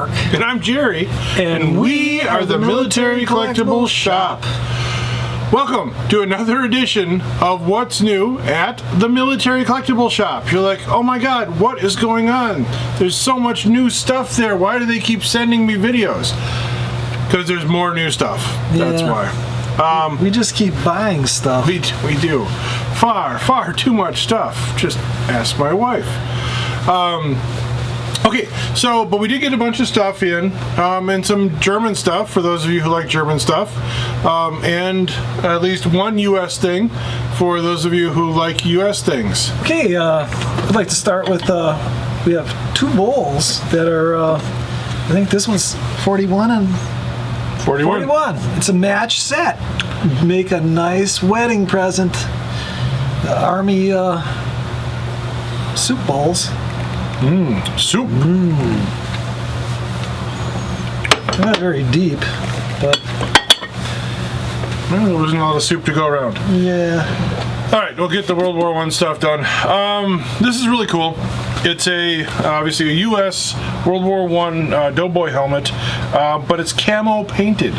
Mark. And I'm Jerry. And we are the Military Collectibles Shop. Welcome to another edition of What's New at the Military Collectibles Shop. You're like, oh my god, what is going on? There's so much new stuff there. Why do they keep sending me videos? Because there's more new stuff. That's why. We just keep buying stuff. We do. Far too much stuff. Just ask my wife. Okay, so, but we did get a bunch of stuff in, and some German stuff, for those of you who like German stuff, and at least one U.S. thing, for those of you who like U.S. things. Okay, I'd like to start with, we have two bowls that are, I think this one's 41 and 41. It's a match set. Make a nice wedding present. The Army soup bowls. Soup. Not very deep, but well, there wasn't a lot of soup to go around. yeah. All right, we'll get the World War I stuff done. This is really cool. It's obviously a U.S. World War I doughboy helmet, but it's camo painted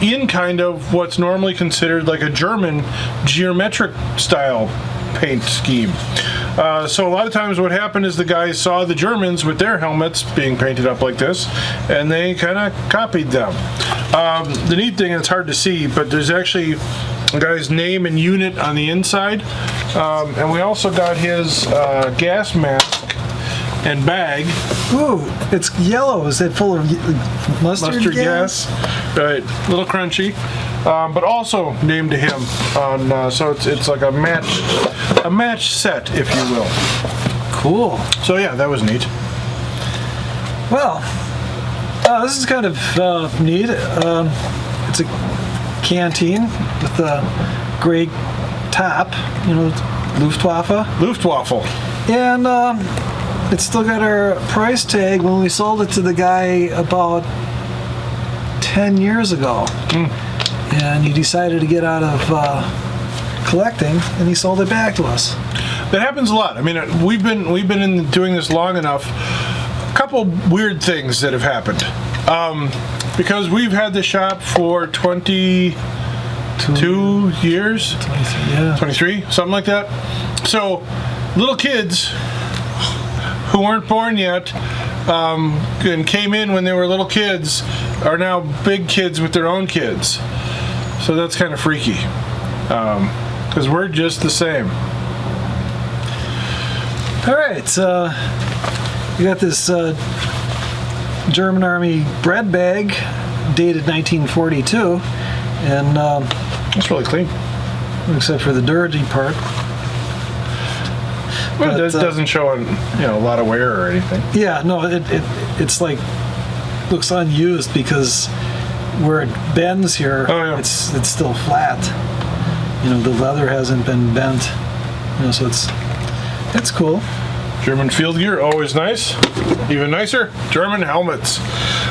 in kind of what's normally considered like a German geometric style paint scheme. So a lot of times what happened is the guys saw the Germans with their helmets being painted up like this, and they kind of copied them. The neat thing, it's hard to see, but there's actually a guy's name and unit on the inside, and we also got his gas mask and bag. Ooh, it's yellow. Is it full of mustard gas? Right, a little crunchy, but also named to him. On so it's like a match set, if you will. Cool. So yeah, that was neat. Well, this is kind of neat. It's a canteen with a gray top, you know, Luftwaffe. And it's still got our price tag when we sold it to the guy about 10 years ago. And he decided to get out of collecting, and he sold it back to us. That happens a lot. I mean, we've been doing this long enough. A couple weird things that have happened. Because we've had the shop for 22 years, 23, something like that. So, little kids who weren't born yet and came in when they were little kids are now big kids with their own kids. So that's kind of freaky, because we're just the same. All right, we got this German Army bread bag, dated 1942, and It's really clean. except for the dirty part. Well, it doesn't show a lot of wear or anything. Yeah, no, it's like looks unused because where it bends here, it's still flat. You know, the leather hasn't been bent. You know, so it's cool. German field gear, always nice. Even nicer, German helmets.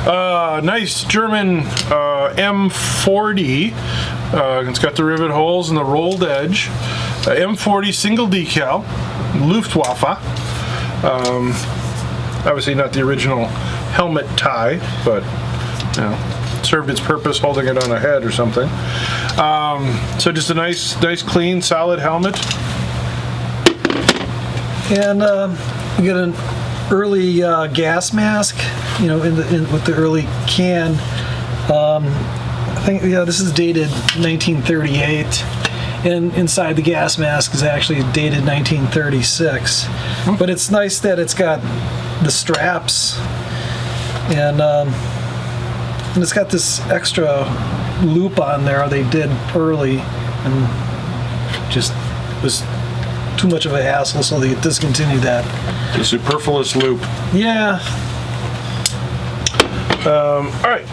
Nice German M40. It's got the rivet holes and the rolled edge. M40 single decal, Luftwaffe. Obviously not the original helmet tie, but served its purpose holding it on a head or something. So just a nice, clean, solid helmet. And we got an early gas mask, you know, with the early can. I think this is dated 1938, and inside the gas mask is actually dated 1936. But it's nice that it's got the straps, and it's got this extra loop on there they did early, and just was too much of a hassle, so they discontinued that. The superfluous loop. Yeah. All right,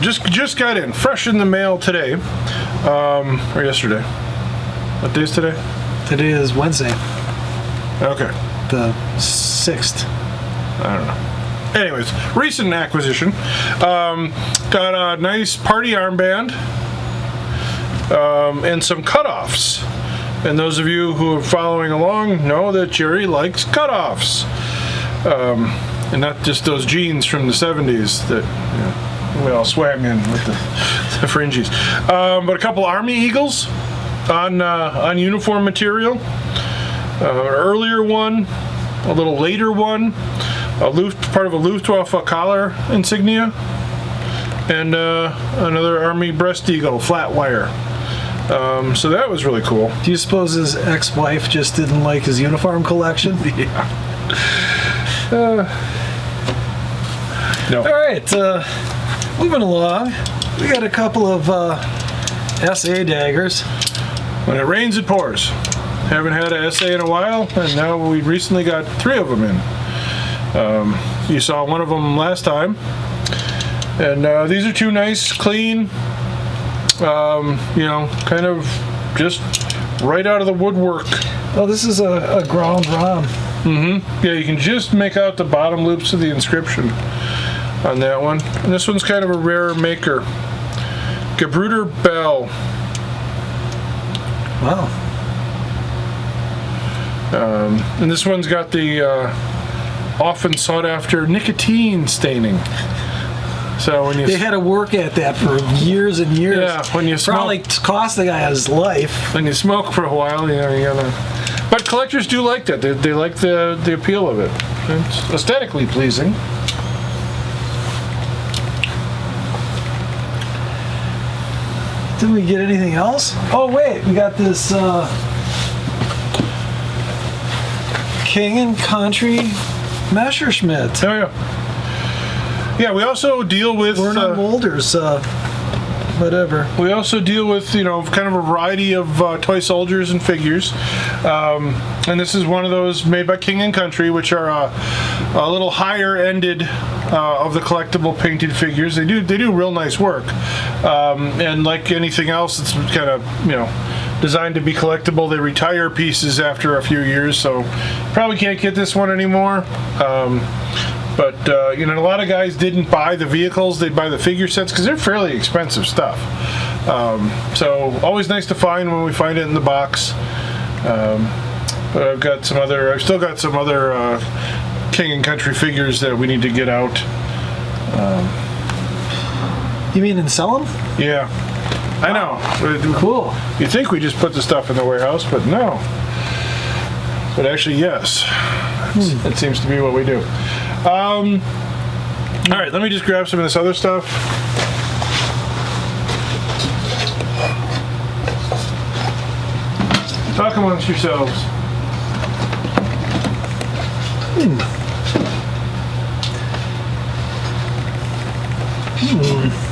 just got in, fresh in the mail today, or yesterday. What day is today? Today is Wednesday. Okay. The 6th. I don't know. Anyways, recent acquisition. Got a nice party armband and some cutoffs. And those of you who are following along know that Jerry likes cutoffs. and not just those jeans from the 70s that we all swam in with the fringes. But a couple Army Eagles on uniform material. An earlier one, a little later one, part of a Luftwaffe collar insignia, and another Army breast eagle, flat wire. So that was really cool. Do you suppose his ex-wife just didn't like his uniform collection? Yeah. No. All right, moving along. We got a couple of SA daggers. When it rains, it pours. Haven't had a SA in a while, and now we recently got 3 of them in. You saw one of them last time. And these are 2 nice, clean, kind of just right out of the woodwork. Oh, this is a ground ROM. Mm-hmm. Yeah, you can just make out the bottom loops of the inscription on that one. And this one's kind of a rarer maker. Gebruder Bell. Wow. And this one's got the often sought after nicotine staining. So when you they had to work at that for years and years. Yeah, when you smoke, probably cost the guy his life. When you smoke for a while, you gotta. But collectors do like that. They like the appeal of it. It's aesthetically pleasing. Didn't we get anything else? Oh wait, we got this King and Country Messerschmitt. Oh yeah. Yeah, we also deal with Werner Mulder's, whatever. We also deal with kind of a variety of toy soldiers and figures, and this is one of those made by King and Country, which are a little higher ended of the collectible painted figures. They do real nice work, and like anything else, it's kind of designed to be collectible. They retire pieces after a few years, so probably can't get this one anymore. But a lot of guys didn't buy the vehicles; they'd buy the figure sets because they're fairly expensive stuff. So always nice to find when we find it in the box. But I've still got some other King and Country figures that we need to get out. You mean and sell them? Yeah, I know. Cool. You'd think we just put the stuff in the warehouse, but no. But actually, yes. That seems to be what we do. All right, let me just grab some of this other stuff. Talk amongst yourselves.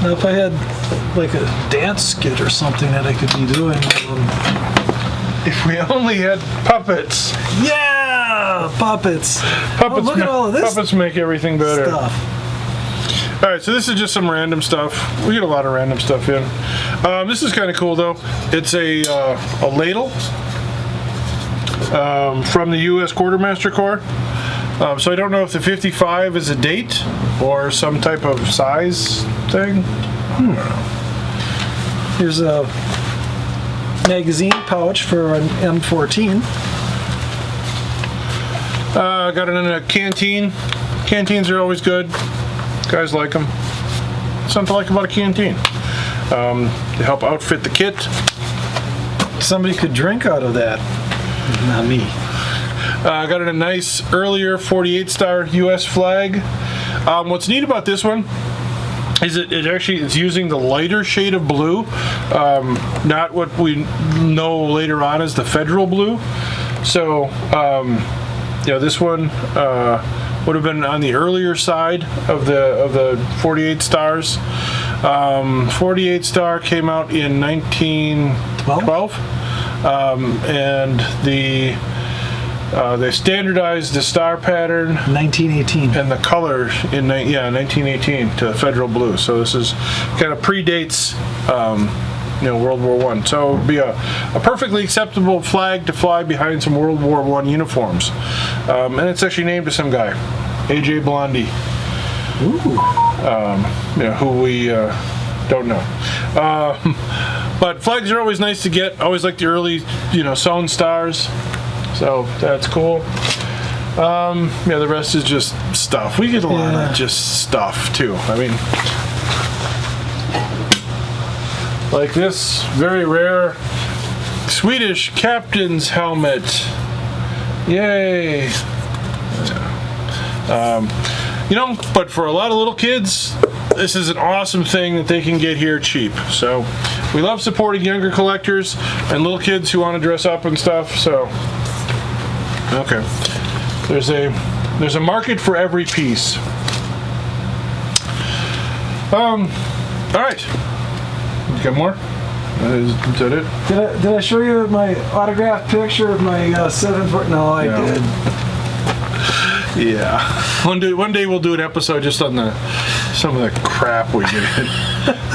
Now, if I had like a dance skit or something that I could be doing. If we only had puppets. Yeah, puppets. Oh, look at all of this Puppets make everything better. stuff. All right, so this is just some random stuff. We get a lot of random stuff in. This is kind of cool, though. It's a ladle from the U.S. Quartermaster Corps. So I don't know if the 55 is a date or some type of size thing. Here's a magazine pouch for an M14. Got it in a canteen. Canteens are always good. Guys like them. Something to like about a canteen. They help outfit the kit. Somebody could drink out of that. Not me. Got it a nice earlier 48 star US flag. What's neat about this one is it's using the lighter shade of blue, not what we know later on as the federal blue. So this one would have been on the earlier side of the 48 stars. 48 star came out in 1912, and they standardized the star pattern 1918 and the color in 1918 to federal blue. So this is kind of predates World War I. So it would be a perfectly acceptable flag to fly behind some World War I uniforms. And it's actually named to some guy, A.J. Blondie. Ooh. Who we don't know. But flags are always nice to get. Always like the early, sewn stars. So that's cool. Yeah, the rest is just stuff. We get a lot Yeah. of just stuff too. I mean, like this very rare Swedish captain's helmet. Yay! You know, but for a lot of little kids, this is an awesome thing that they can get here cheap. So we love supporting younger collectors and little kids who want to dress up and stuff. So okay, there's a market for every piece. All right, you got more? Is that it? Did I show you my autographed picture of my 7 foot? No, I No. did. Yeah. One day we'll do an episode just on some of the crap we get in.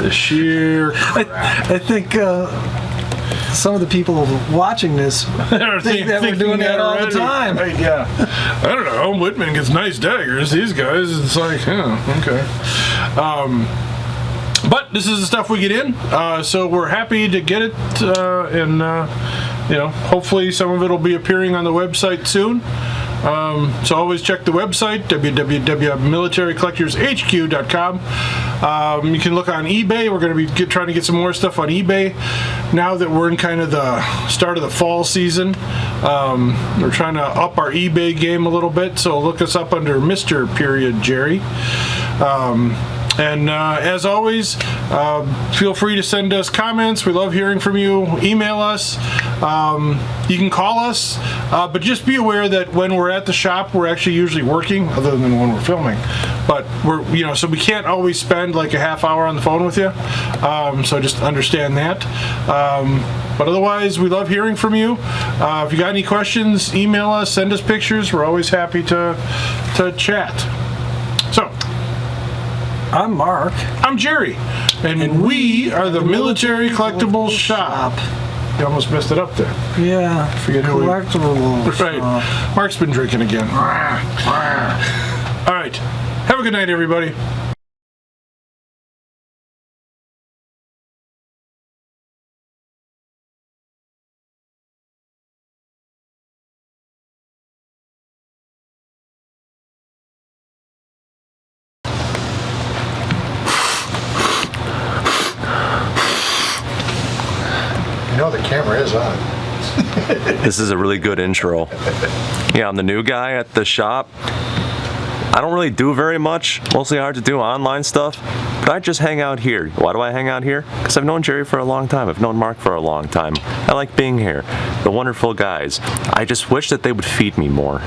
The sheer crap. I think some of the people watching this think that we're doing that all the time. Right, yeah. I don't know. Whitman gets nice daggers. These guys, it's like, okay. But this is the stuff we get in, so we're happy to get it, and you know, hopefully some of it will be appearing on the website soon. So always check the website, www.militarycollectorshq.com. You can look on eBay. We're going to be trying to get some more stuff on eBay now that we're in kind of the start of the fall season. We're trying to up our eBay game a little bit, so look us up under Mr. Jerry. And as always, feel free to send us comments. We love hearing from you. Email us. You can call us, but just be aware that when we're at the shop, we're actually usually working, other than when we're filming. But we're, you know, so we can't always spend like a half hour on the phone with you. So just understand that. But otherwise, we love hearing from you. If you got any questions, email us, send us pictures. We're always happy to chat. So. I'm Mark. I'm Jerry, and we are the Military Collectibles Shop. You almost messed it up there. Yeah. Forget who we- Collectibles. Right. Mark's been drinking again. All right. Have a good night, everybody. You know the camera is on. This is a really good intro. Yeah, I'm the new guy at the shop. I don't really do very much, mostly hard to do online stuff, but I just hang out here. Why do I hang out here? Because I've known Jerry for a long time. I've known Mark for a long time. I like being here. The wonderful guys. I just wish that they would feed me more.